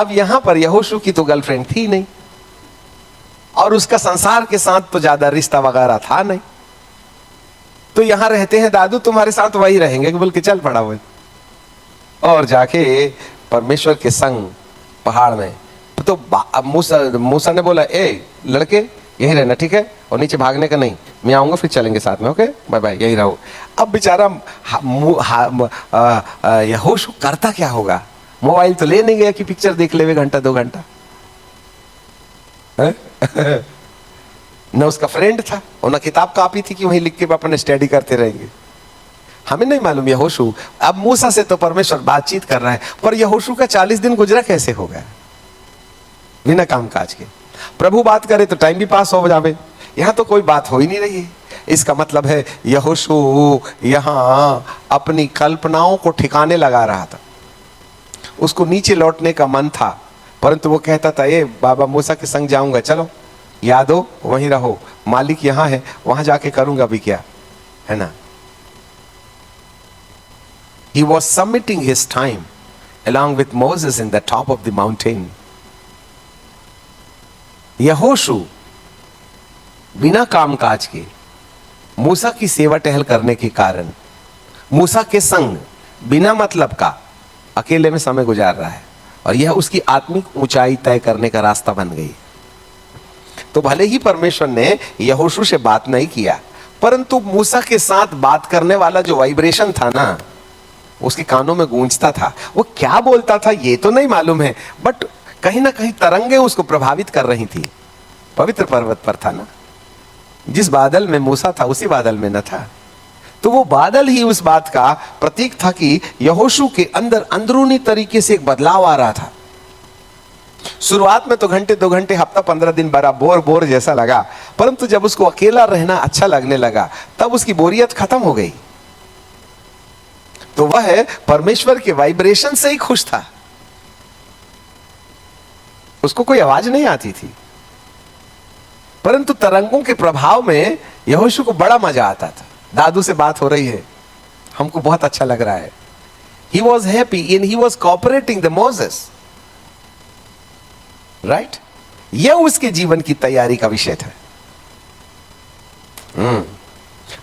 अब यहां पर यहोशू की तो गर्लफ्रेंड थी नहीं और उसका संसार के साथ तो ज्यादा रिश्ता वगैरह था नहीं, तो यहां रहते हैं दादू तुम्हारे साथ वही रहेंगे बोल के चल पड़ा वो और जाके परमेश्वर के संग पहाड़ में। तो मूसा ने बोला ए लड़के यही रहना ठीक है और नीचे भागने का नहीं, मैं आऊंगा फिर चलेंगे साथ में, ओके बाय बाय यही रहो। अब बेचारा यहोशू करता क्या होगा, मोबाइल तो ले नहीं गया कि पिक्चर देख ले घंटा 2 घंटा न उसका फ्रेंड था और न किताब कापी थी कि वहीं लिख के अपन स्टडी करते रहेंगे। हमें नहीं मालूम यहोशू अब मूसा से तो परमेश्वर बातचीत कर रहा है, पर यहोशू का 40 दिन गुजरा कैसे होगा बिना काम काज के। प्रभु बात करे तो टाइम भी पास हो जावे, यहां तो कोई बात हो ही नहीं रही है। इसका मतलब है यहोशू यहां अपनी कल्पनाओं को ठिकाने लगा रहा था। उसको नीचे लौटने का मन था, परंतु वो कहता था ये बाबा मूसा के संग जाऊंगा, चलो याद हो वहीं रहो, मालिक यहां है वहां जाके करूंगा भी क्या, है ना। He was submitting his time along with Moses in the top of the mountain. यहोशू बिना कामकाज के मूसा की सेवा टहल करने के कारण मूसा के संग बिना मतलब का अकेले में समय गुजार रहा है और यह उसकी आत्मिक ऊंचाई तय करने का रास्ता बन गई। तो भले ही परमेश्वर ने यहोशू से बात नहीं किया, परंतु मूसा के साथ बात करने वाला जो वाइब्रेशन था ना उसके कानों में गूंजता था। वो क्या बोलता था ये तो नहीं मालूम है, बट कहीं ना कहीं तरंगे उसको प्रभावित कर रही थी। पवित्र पर्वत पर था ना, जिस बादल में मूसा था उसी बादल में न था, तो वो बादल ही उस बात का प्रतीक था कि यहोशू के अंदर अंदरूनी तरीके से एक बदलाव आ रहा था। शुरुआत में तो घंटे 2 घंटे हफ्ता 15 दिन बड़ा बोर जैसा लगा, परंतु जब उसको अकेला रहना अच्छा लगने लगा तब उसकी बोरियत खत्म हो गई। तो वह परमेश्वर के वाइब्रेशन से ही खुश था, उसको कोई आवाज नहीं आती थी, परंतु तरंगों के प्रभाव में यहोशू को बड़ा मजा आता था। दादू से बात हो रही है, हमको बहुत अच्छा लग रहा है। He was happy and he was cooperating the Moses, right? यह उसके जीवन की तैयारी का विषय था।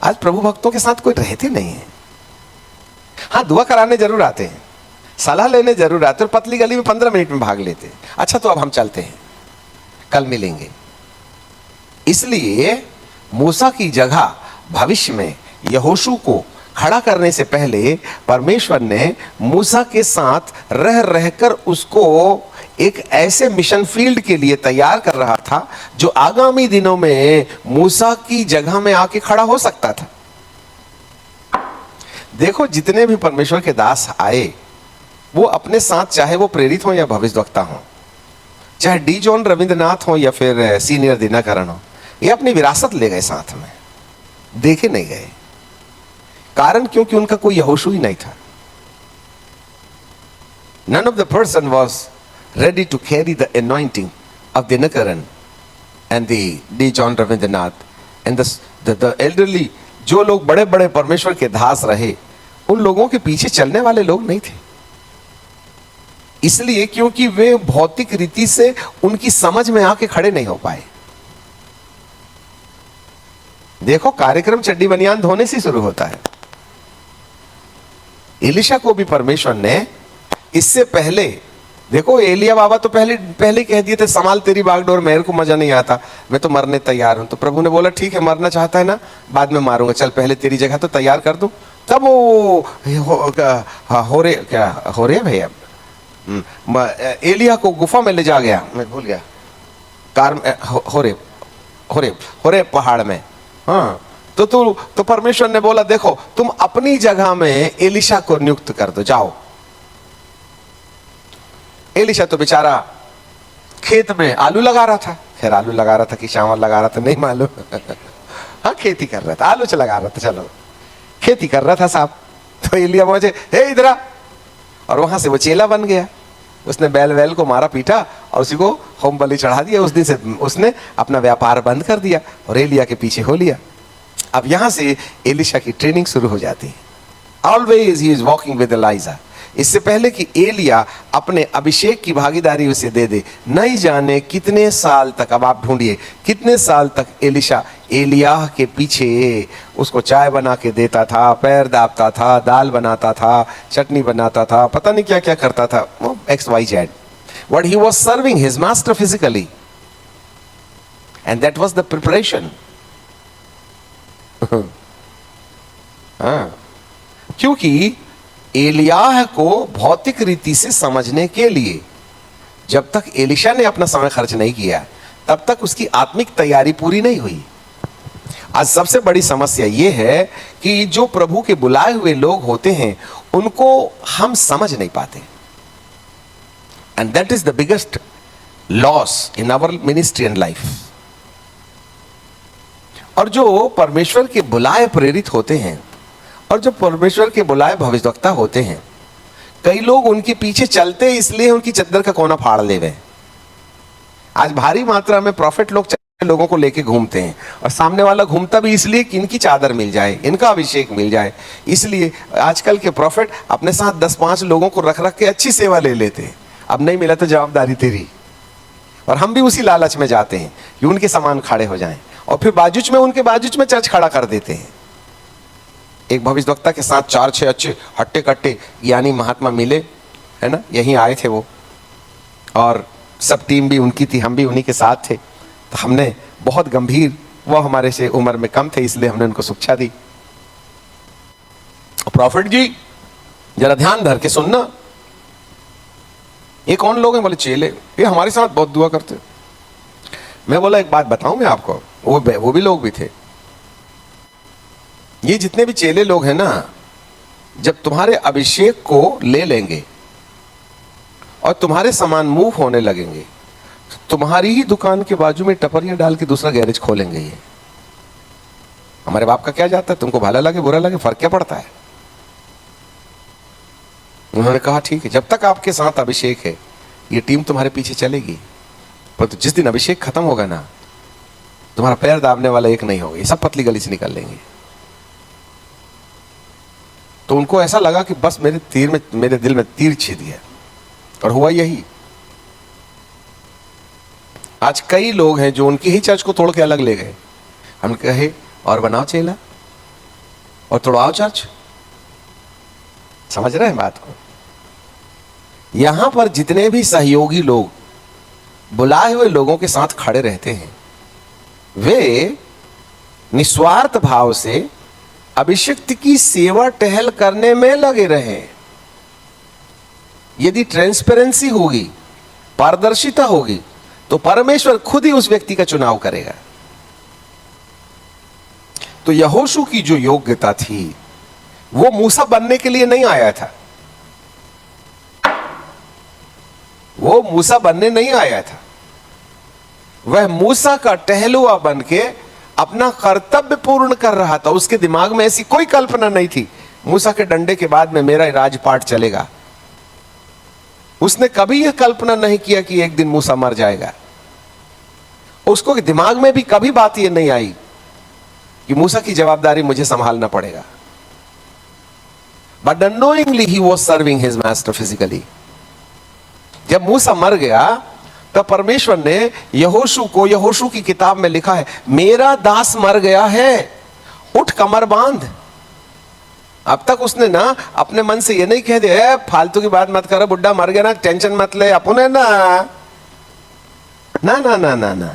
आज प्रभु भक्तों के साथ कोई रहते नहीं है। हाँ, दुआ कराने जरूर आते हैं, सलाह लेने जरूर आते हैं, पतली गली में 15 मिनट में भाग लेते हैं। अच्छा तो अब हम चलते हैं, कल मिलेंगे। इसलिए मूसा की जगह भविष्य में यहोशू को खड़ा करने से पहले परमेश्वर ने मूसा के साथ रह रहकर उसको एक ऐसे मिशन फील्ड के लिए तैयार कर रहा था जो आगामी दिनों में मूसा की जगह में आके खड़ा हो सकता था। देखो, जितने भी परमेश्वर के दास आए वो अपने साथ, चाहे वो प्रेरित हो या भविष्यवक्ता हो, चाहे डी जॉन रविंद्रनाथ हो या फिर सीनियर दिनकरण हो, ये अपनी विरासत ले गए साथ में, देखे नहीं गए। कारण क्योंकि उनका कोई यहोशू ही नहीं था। None of the person was ready to carry the anointing of Dinakaran and the D. John Ravindranatha and the elderly, जो लोग बड़े बड़े परमेश्वर के दास रहे, उन लोगों के पीछे चलने वाले लोग नहीं थे। इसलिए क्योंकि वे भौतिक रीति से उनकी समझ में आके खड़े नहीं हो पाए। देखो, कार्यक्रम चड्डी बनियान धोने से शुरू होता है। एलिशा को भी परमेश्वर ने इससे पहले, देखो एलिया बाबा तो पहले कह दिए थे संभाल तेरी बागडोर, मेरे को मजा नहीं आता, मैं तो मरने तैयार हूं। तो प्रभु ने बोला ठीक है, मरना चाहता है ना, बाद में मारूंगा, चल पहले तेरी जगह तो तैयार कर दूं। तब वो हो रहे भैया एलिया को गुफा में ले जा गया, मैं भूल गया, हो रे पहाड़ में। हाँ, तो परमेश्वर ने बोला देखो तुम अपनी जगह में एलिशा को नियुक्त कर दो, जाओ। एलिशा तो बेचारा खेत में आलू लगा रहा था, खैर आलू लगा रहा था कि चावल लगा रहा था नहीं मालूम। हाँ, खेती कर रहा था, आलू लगा रहा था, चलो खेती कर रहा था साहब। तो एलिया पहुंचे, हे इधर आ, और वहां से वो चेला बन गया। उसने बैल को मारा पीटा और उसी को होम बलि चढ़ा दिया। उस दिन से उसने अपना व्यापार बंद कर दिया और एलिया के पीछे हो लिया। अब यहां से एलिशा की ट्रेनिंग शुरू हो जाती है। Always he is walking with Eliza. इससे पहले कि एलिया अपने अभिषेक की भागीदारी उसे दे दे, नहीं जाने कितने साल तक, अब आप ढूंढिए कितने साल तक एलिशा एलियाह के पीछे उसको चाय बना के देता था, पैर दाबता था, दाल बनाता था, चटनी बनाता था, पता नहीं क्या क्या करता था, वो XYZ. But he was serving his master physically, and that was the preparation. हाँ, क्योंकि एलियाह को भौतिक रीति से समझने के लिए जब तक एलिशा ने अपना समय खर्च नहीं किया तब तक उसकी आत्मिक तैयारी पूरी नहीं हुई. आज सबसे बड़ी समस्या यह है कि जो प्रभु के बुलाए हुए लोग होते हैं उनको हम समझ नहीं पाते. And that is the biggest loss in our ministry and life. और जो परमेश्वर के बुलाए प्रेरित होते हैं और जो परमेश्वर के बुलाए भविष्यवक्ता होते हैं, कई लोग उनके पीछे चलते इसलिए उनकी चद्दर का कोना फाड़ ले गए. आज भारी मात्रा में प्रॉफिट लोगों को लेके घूमते हैं और सामने वाला घूमता भी इसलिए कि इनकी चादर मिल जाए, इनका अभिषेक मिल जाए. इसलिए आजकल के प्रॉफिट अपने साथ 10-5 लोगों को रख रख के अच्छी सेवा ले लेते हैं. अब नहीं मिला तो जवाबदारी तेरी. और हम भी उसी लालच में जाते हैं कि उनके समान खड़े हो जाएं और फिर बाजूच में उनके बाजूच में चर्च खड़ा कर देते हैं. एक भविष्यवक्ता के साथ 4-6 अच्छे हट्टे कट्टे ज्ञानी महात्मा मिले, है ना, यहीं आए थे वो, और सब टीम भी उनकी थी, हम भी उन्हीं के साथ थे. तो हमने बहुत गंभीर, वो हमारे से उम्र में कम थे इसलिए हमने उनको शिक्षा दी. प्रॉफिट जी जरा ध्यान धर के सुनना, ये कौन लोग हैं? बोले चेले, ये हमारे साथ बहुत दुआ करते. मैं बोला एक बात बताऊं मैं आपको, वो भी लोग भी थे. ये जितने भी चेले लोग हैं ना, जब तुम्हारे अभिषेक को ले लेंगे और तुम्हारे सामान मूव होने लगेंगे तो तुम्हारी ही दुकान के बाजू में टपरियां डाल के दूसरा गैरेज खोलेंगे. ये हमारे बाप का क्या जाता है, तुमको भला लगे बुरा लगे फर्क क्या पड़ता है. उन्होंने कहा ठीक है, जब तक आपके साथ अभिषेक है ये टीम तुम्हारे पीछे चलेगी, पर तो जिस दिन अभिषेक खत्म होगा ना, तुम्हारा पैर दाबने वाला एक नहीं होगा, ये सब पतली गली से निकल लेंगे. तो उनको ऐसा लगा कि बस मेरे दिल में तीर छेद गया, और हुआ यही. आज कई लोग हैं जो उनकी ही चर्च को तोड़ के अलग ले गए. हम कहे और बनाओ चेला और तोड़वाओ चर्च. समझ रहे हैं बात को? यहां पर जितने भी सहयोगी लोग बुलाए हुए लोगों के साथ खड़े रहते हैं, वे निस्वार्थ भाव से अभिषिक्त की सेवा टहल करने में लगे रहे. यदि ट्रांसपेरेंसी होगी, पारदर्शिता होगी, तो परमेश्वर खुद ही उस व्यक्ति का चुनाव करेगा. तो यहोशू की जो योग्यता थी वो मूसा बनने के लिए नहीं आया था. वो मूसा बनने नहीं आया था. वह मूसा का टहलुआ बन के अपना कर्तव्य पूर्ण कर रहा था. उसके दिमाग में ऐसी कोई कल्पना नहीं थी मूसा के डंडे के बाद में मेरा राजपाट चलेगा. उसने कभी यह कल्पना नहीं किया कि एक दिन मूसा मर जाएगा. उसको दिमाग में भी कभी बात यह नहीं आई कि मूसा की जवाबदारी मुझे संभालना पड़ेगा. But unknowingly he was serving his master physically. जब मूसा मर गया तब परमेश्वर ने यहोशू की किताब में लिखा है, मेरा दास मर गया है, उठ कमर बांध. अब तक उसने ना अपने मन से ये नहीं कह दिया फालतू की बात मत करो, बुड्ढा मर गया ना, टेंशन मत ले अपने ना ना ना ना ना ना.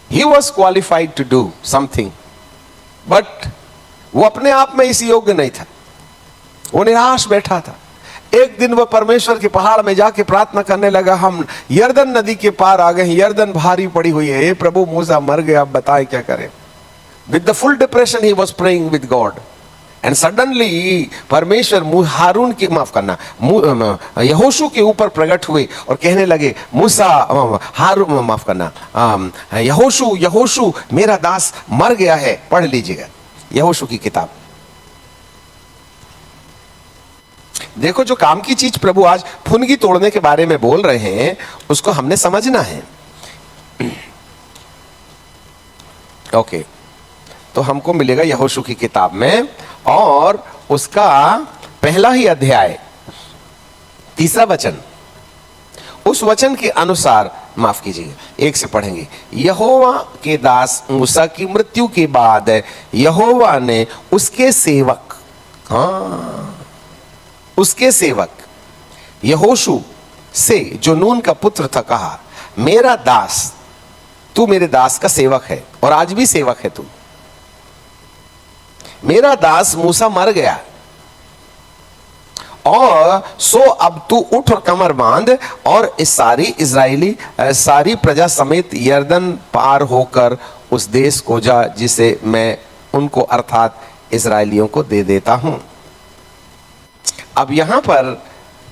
He was qualified to do something, but वो अपने आप में इस योग्य नहीं था. वो निराश बैठा था. एक दिन वह परमेश्वर के पहाड़ में जाके प्रार्थना करने लगा, हम यर्दन नदी के पार आ गए, यर्दन भारी पड़ी हुई है, हे प्रभु मूसा मर गया, अब बताए क्या करें. With the full depression he was praying with God, and suddenly परमेश्वर हारून की माफ करना यहोशू के ऊपर प्रकट हुए और कहने लगे, मूसा हारून माफ करना यहोशू मेरा दास मर गया है. पढ़ लीजिएगा यहोशू की किताब. देखो जो काम की चीज प्रभु आज फुनगी तोड़ने के बारे में बोल रहे हैं उसको हमने समझना है. ओके, तो हमको मिलेगा यहोशू की किताब में और उसका पहला ही अध्याय तीसरा वचन, उस वचन के अनुसार, माफ कीजिएगा, एक से पढ़ेंगे। यहोवा के दास मूसा की मृत्यु के बाद यहोवा ने उसके सेवक, उसके सेवक यहोशू से, जो नून का पुत्र था, कहा, मेरा दास, तू मेरे दास का सेवक है और आज भी सेवक है तू। मेरा दास मूसा मर गया और सो अब तू उठ और कमर बांध और इस सारी प्रजा समेत यरदन पार होकर उस देश को जा जिसे मैं उनको अर्थात इस्राएलियों को दे देता हूं। अब यहां पर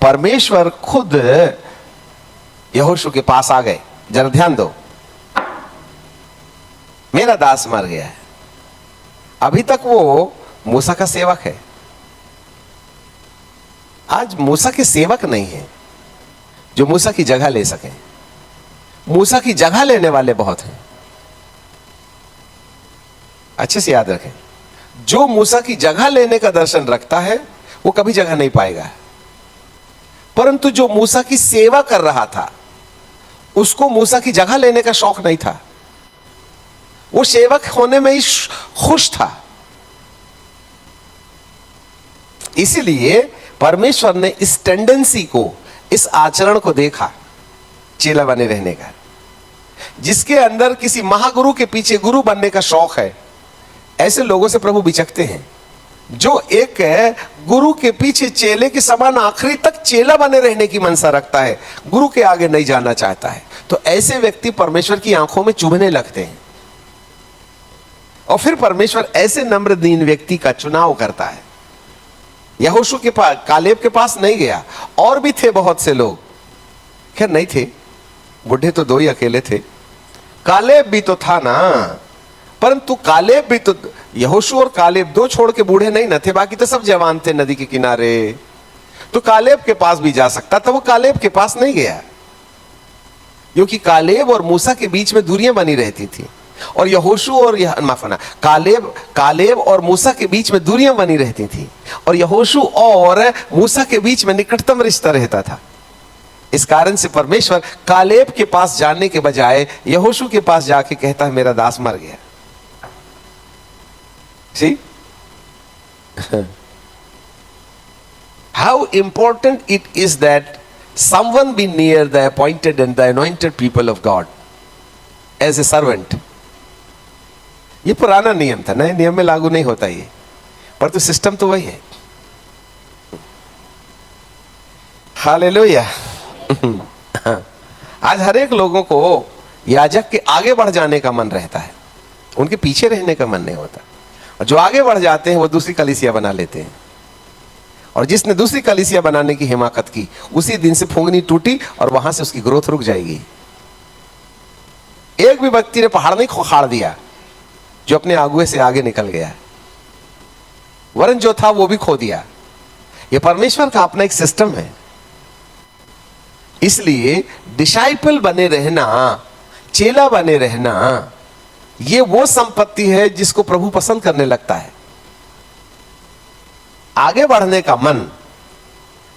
परमेश्वर खुद यहोशू के पास आ गए। जरा ध्यान दो, मेरा दास मर गया है। अभी तक वो मूसा का सेवक है, आज मूसा के सेवक नहीं है जो मूसा की जगह ले सके। मूसा की जगह लेने वाले बहुत हैं, अच्छे से याद रखें। जो मूसा की जगह लेने का दर्शन रखता है वो कभी जगह नहीं पाएगा, परंतु जो मूसा की सेवा कर रहा था उसको मूसा की जगह लेने का शौक नहीं था, वो सेवक होने में ही खुश था। इसीलिए परमेश्वर ने इस टेंडेंसी को, इस आचरण को देखा चेला बने रहने का। जिसके अंदर किसी महागुरु के पीछे गुरु बनने का शौक है, ऐसे लोगों से प्रभु बिचकते हैं। जो एक गुरु के पीछे चेले के समान आखिरी तक चेला बने रहने की मनसा रखता है, गुरु के आगे नहीं जाना चाहता है, तो ऐसे व्यक्ति परमेश्वर की आंखों में चुभने लगते हैं। और फिर परमेश्वर ऐसे नम्र दीन व्यक्ति का चुनाव करता है। यहोशू के पास, कालेब के पास नहीं गया, और भी थे बहुत से लोग, खैर नहीं थे, बुढ़े तो दो ही अकेले थे। कालेब भी तो था ना, परंतु कालेब भी तो, यहोशू और कालेब दो छोड़ के बूढ़े नहीं न थे, बाकी तो सब जवान थे नदी के किनारे। तो कालेब के पास भी जा सकता था, वो कालेब के पास नहीं गया, क्योंकि कालेब और मूसा के बीच में दूरियां बनी रहती थी, और यहोशू और कालेब और मूसा के बीच में दूरियां बनी रहती थी, और यहोशू और मूसा के बीच में निकटतम रिश्ता रहता था। इस कारण से परमेश्वर कालेब के पास जाने के बजाय यहोशू के पास जाके कहता है, मेरा दास मर गया। See? How important it is that someone be near the appointed and the anointed people of God as a servant. ये पुराना नियम था, नए नियम में लागू नहीं होता ये, पर तो सिस्टम तो वही है। हालेलुया। आज हर एक लोगों को याजक के आगे बढ़ जाने का मन रहता है, उनके पीछे रहने का मन नहीं होता। और जो आगे बढ़ जाते हैं वो दूसरी कलीसिया बना लेते हैं, और जिसने दूसरी कलीसिया बनाने की हिमाकत की, उसी दिन से फूंगनी टूटी और वहां से उसकी ग्रोथ रुक जाएगी। एक भी व्यक्ति ने पहाड़ नहीं खोखाड़ दिया जो अपने आगुए से आगे निकल गया, वरन जो था वो भी खो दिया। ये परमेश्वर का अपना एक सिस्टम है। इसलिए डिसाइपल बने रहना, चेला बने रहना, ये वो संपत्ति है जिसको प्रभु पसंद करने लगता है। आगे बढ़ने का मन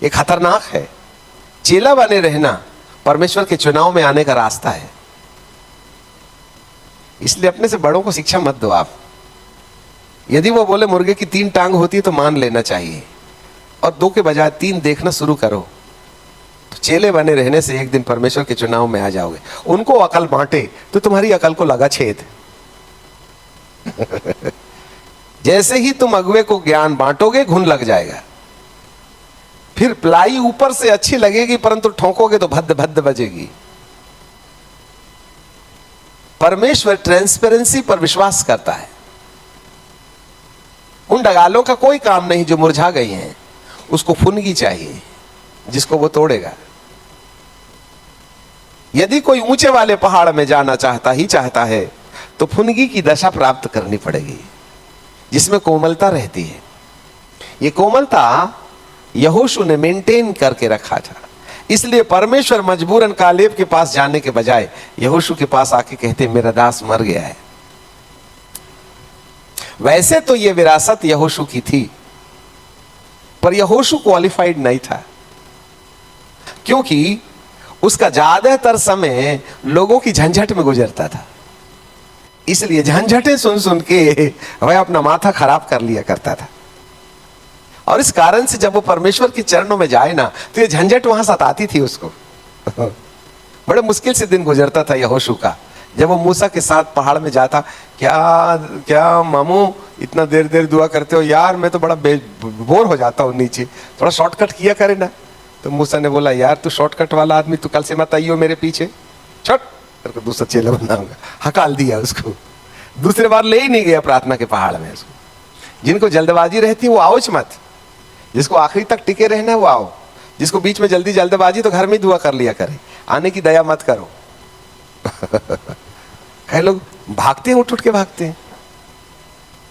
ये खतरनाक है। चेला बने रहना परमेश्वर के चुनाव में आने का रास्ता है। इसलिए अपने से बड़ों को शिक्षा मत दो आप। यदि वो बोले मुर्गे की 3 टांग होती है तो मान लेना चाहिए, और 2 के बजाय 3 देखना शुरू करो, तो चेले बने रहने से एक दिन परमेश्वर के चुनाव में आ जाओगे। उनको अकल बांटे तो तुम्हारी अकल को लगा छेद। जैसे ही तुम अगुए को ज्ञान बांटोगे, घुन लग जाएगा। फिर प्लाई ऊपर से अच्छी लगेगी, परंतु ठोकोगे तो भद्द भद्द बजेगी। परमेश्वर ट्रांसपेरेंसी पर विश्वास करता है। उन डगालों का कोई काम नहीं जो मुरझा गई हैं, उसको फुनगी चाहिए जिसको वो तोड़ेगा। यदि कोई ऊंचे वाले पहाड़ में जाना चाहता है तो फुनगी की दशा प्राप्त करनी पड़ेगी, जिसमें कोमलता रहती है। ये कोमलता यहोशू ने मेंटेन करके रखा था। इसलिए परमेश्वर मजबूरन कालेब के पास जाने के बजाय यहोशू के पास आके कहते, मेरा दास मर गया है। वैसे तो ये विरासत यहोशू की थी, पर यहोशू क्वालिफाइड नहीं था। क्योंकि उसका ज्यादातर समय लोगों की झंझट में गुजरता था, इसलिए झंझटें सुन सुन के वह अपना माथा खराब कर लिया करता था। और इस कारण से जब वो परमेश्वर के चरणों में जाए ना, तो ये झंझट वहां सताती थी उसको। बड़े मुश्किल से दिन गुजरता था यहोशू का, जब वो मूसा के साथ पहाड़ में जाता। क्या क्या मामू इतना देर देर दुआ करते हो यार, मैं तो बड़ा बोर हो जाता हूँ नीचे, थोड़ा शॉर्टकट किया करे ना। तो मूसा ने बोला, यार तू शॉर्टकट वाला आदमी, तू कल से मत आइयो मेरे पीछे, छट तेरे को दूसरा चेला बनाऊंगा। हकाल दिया उसको, दूसरे बार ले ही नहीं गया प्रार्थना के पहाड़ में उसको। जिनको जल्दबाजी रहती है वो आओ मत, जिसको आखिरी तक टिके रहना है वो आओ, जिसको बीच में जल्दबाजी तो घर में दुआ कर लिया करे, आने की दया मत करो। कई लोग भागते हैं, उठ उठ के भागते हैं।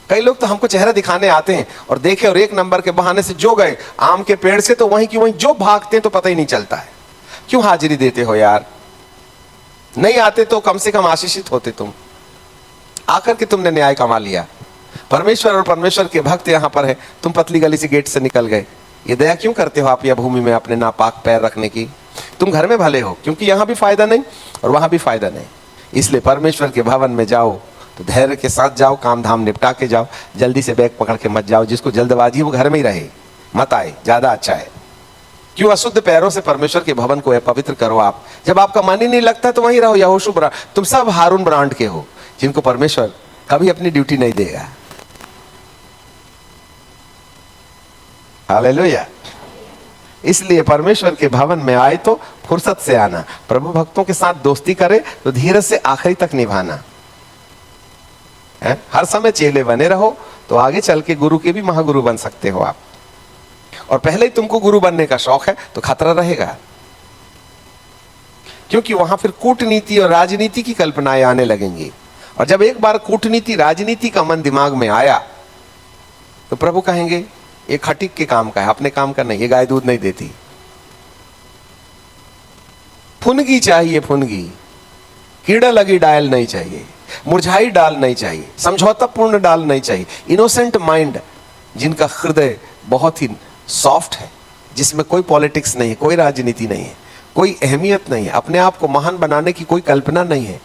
कई लोग तो हमको चेहरा दिखाने आते हैं और देखे और एक नंबर के बहाने से जो गए आम के पेड़ से तो वहीं की वहीं जो भागते हैं, तो पता ही नहीं चलता है। क्यों हाजिरी देते हो यार? नहीं आते तो कम से कम आशीषित होते तुम, आकर के तुमने न्याय कमा लिया। परमेश्वर और परमेश्वर के भक्त यहाँ पर है, तुम पतली गली से गेट से निकल गए। ये दया क्यों करते हो आप यह भूमि में अपने नापाक पैर रखने की? तुम घर में भले हो, क्योंकि यहाँ भी फायदा नहीं और वहां भी फायदा नहीं। इसलिए परमेश्वर के भवन में जाओ तो धैर्य के साथ जाओ, काम धाम निपटा के जाओ, जल्दी से बैग पकड़ के मत जाओ। जिसको जल्दबाजी है वो घर में ही रहे, मत आए, ज्यादा अच्छा है। क्यों अशुद्ध पैरों से परमेश्वर के भवन को पवित्र करो आप। जब आपका मन ही नहीं लगता तो वहीं रहो। यहोशू ब्रांड, तुम सब हारून ब्रांड के हो, जिनको परमेश्वर कभी अपनी ड्यूटी नहीं देगा। हालेलुया। इसलिए परमेश्वर के भवन में आए तो फुर्सत से आना, प्रभु भक्तों के साथ दोस्ती करे तो धीरज से आखिरी तक निभाना है। हर समय चेले बने रहो तो आगे चल के गुरु के भी महागुरु बन सकते हो आप। और पहले ही तुमको गुरु बनने का शौक है तो खतरा रहेगा, क्योंकि वहां फिर कूटनीति और राजनीति की कल्पनाएं आने लगेंगी। और जब एक बार कूटनीति राजनीति का मन दिमाग में आया तो प्रभु कहेंगे ये खटीक के काम का है, अपने काम का नहीं। ये गाय दूध नहीं देती, फुनगी चाहिए, फुनगी, कीड़ा लगी डाल नहीं चाहिए, मुरझाई डाल नहीं चाहिए, समझौतापूर्ण डाल नहीं चाहिए। इनोसेंट माइंड, जिनका हृदय बहुत ही सॉफ्ट है, जिसमें कोई पॉलिटिक्स नहीं है, कोई राजनीति नहीं है, कोई अहमियत नहीं है, अपने आप को महान बनाने की कोई कल्पना नहीं है।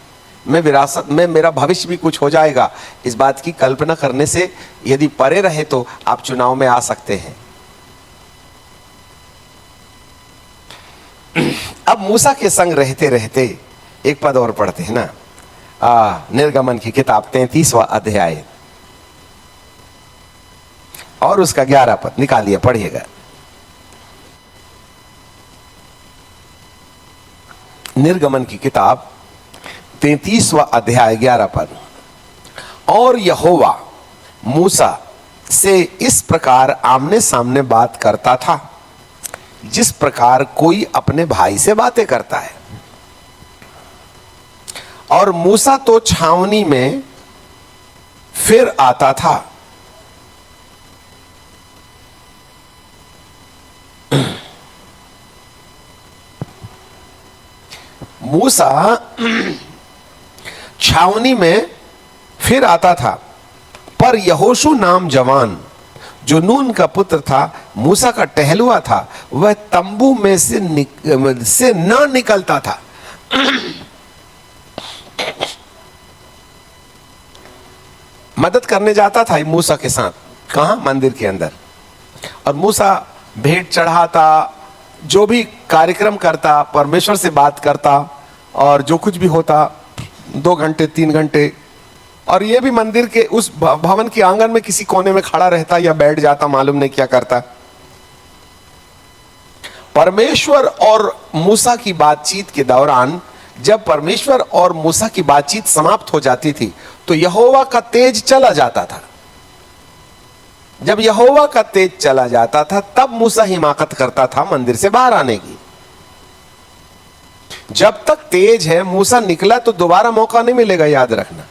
मैं विरासत में, मेरा भविष्य भी कुछ हो जाएगा, इस बात की कल्पना करने से यदि परे रहे तो आप चुनाव में आ सकते हैं। अब मूसा के संग रहते रहते एक पद और पढ़ते हैं ना, निर्गमन की किताब 33वां अध्याय और उसका 11 पद निकालिए, पढ़िएगा। निर्गमन की किताब 33वां अध्याय 11 पद। और यहोवा मूसा से इस प्रकार आमने सामने बात करता था जिस प्रकार कोई अपने भाई से बातें करता है। और मूसा तो छावनी में फिर आता था। मूसा छावनी में फिर आता था, पर यहोशू नाम जवान जो नून का पुत्र था, मूसा का टहलुआ था, वह तंबू में से न निकलता था। मदद करने जाता था मूसा के साथ, कहां? मंदिर के अंदर। और मूसा भेंट चढ़ाता, जो भी कार्यक्रम करता, परमेश्वर से बात करता, और जो कुछ भी होता 2 घंटे 3 घंटे। और ये भी मंदिर के उस भवन के आंगन में किसी कोने में खड़ा रहता या बैठ जाता, मालूम नहीं क्या करता। परमेश्वर और मूसा की बातचीत के दौरान जब परमेश्वर और मूसा की बातचीत समाप्त हो जाती थी तो यहोवा का तेज चला जाता था। जब यहोवा का तेज चला जाता था तब मूसा हिमाकत करता था मंदिर से बाहर आने की। जब तक तेज है, मूसा निकला तो दोबारा मौका नहीं मिलेगा, याद रखना।